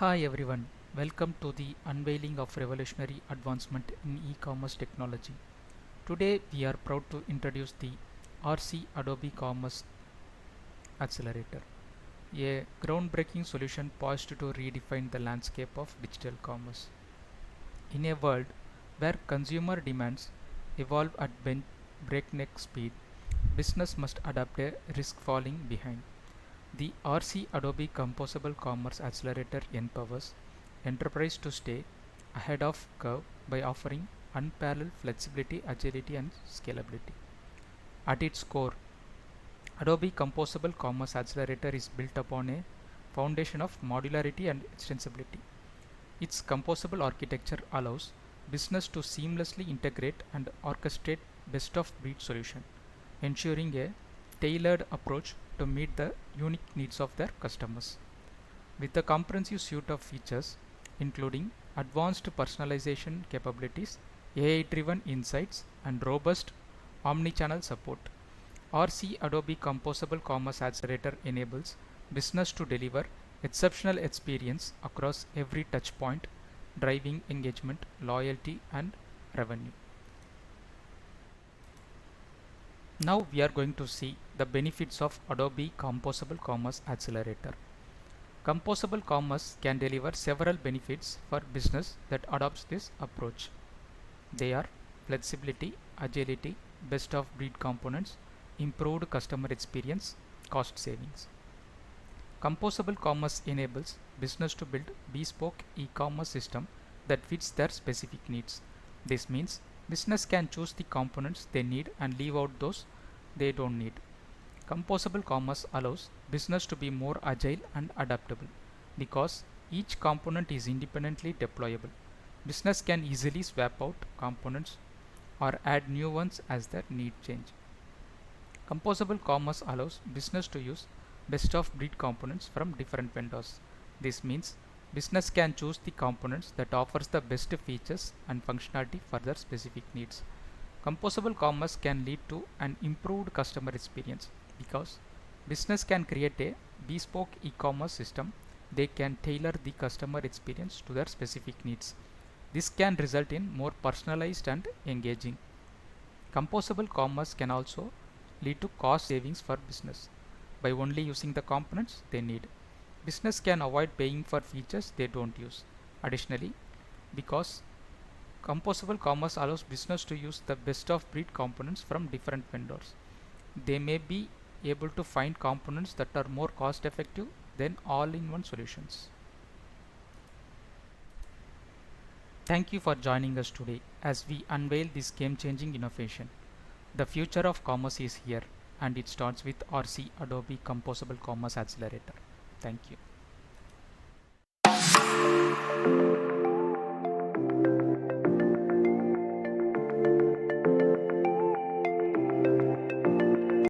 Hi everyone, welcome to the unveiling of revolutionary advancement in e-commerce technology. Today we are proud to introduce the RC Adobe Commerce Accelerator, a groundbreaking solution poised to redefine the landscape of digital commerce. In a world where consumer demands evolve at breakneck speed, business must adapt a risk falling behind. The RC Adobe Composable Commerce Accelerator empowers enterprise to stay ahead of curve by offering unparalleled flexibility, agility and scalability. At its core, Adobe Composable Commerce Accelerator is built upon a foundation of modularity and extensibility. Its composable architecture allows business to seamlessly integrate and orchestrate best-of-breed solution, ensuring a tailored approach to meet the unique needs of their customers. With a comprehensive suite of features, including advanced personalization capabilities, AI-driven insights, and robust omnichannel support, RC Adobe Composable Commerce Accelerator enables business to deliver exceptional experience across every touchpoint, driving engagement, loyalty, and revenue. Now we are going to see the benefits of Adobe Composable Commerce Accelerator. Composable Commerce can deliver several benefits for business that adopts this approach. They are flexibility, agility, best of breed components, improved customer experience, cost savings. Composable Commerce enables business to build bespoke e-commerce system that fits their specific needs. This means business can choose the components they need and leave out those they don't need. Composable Commerce allows business to be more agile and adaptable because each component is independently deployable. Business can easily swap out components or add new ones as their need change. Composable Commerce allows business to use best of breed components from different vendors. This means business can choose the components that offers the best features and functionality for their specific needs. Composable Commerce can lead to an improved customer experience because business can create a bespoke e-commerce system. They can tailor the customer experience to their specific needs. This can result in more personalized and engaging. Composable Commerce can also lead to cost savings for business by only using the components they need. Business can avoid paying for features they don't use. Additionally, because Composable Commerce allows business to use the best of breed components from different vendors, they may be able to find components that are more cost effective than all-in-one solutions. Thank you for joining us today as we unveil this game-changing innovation. The future of commerce is here, and it starts with RC Adobe Composable Commerce Accelerator. Thank you.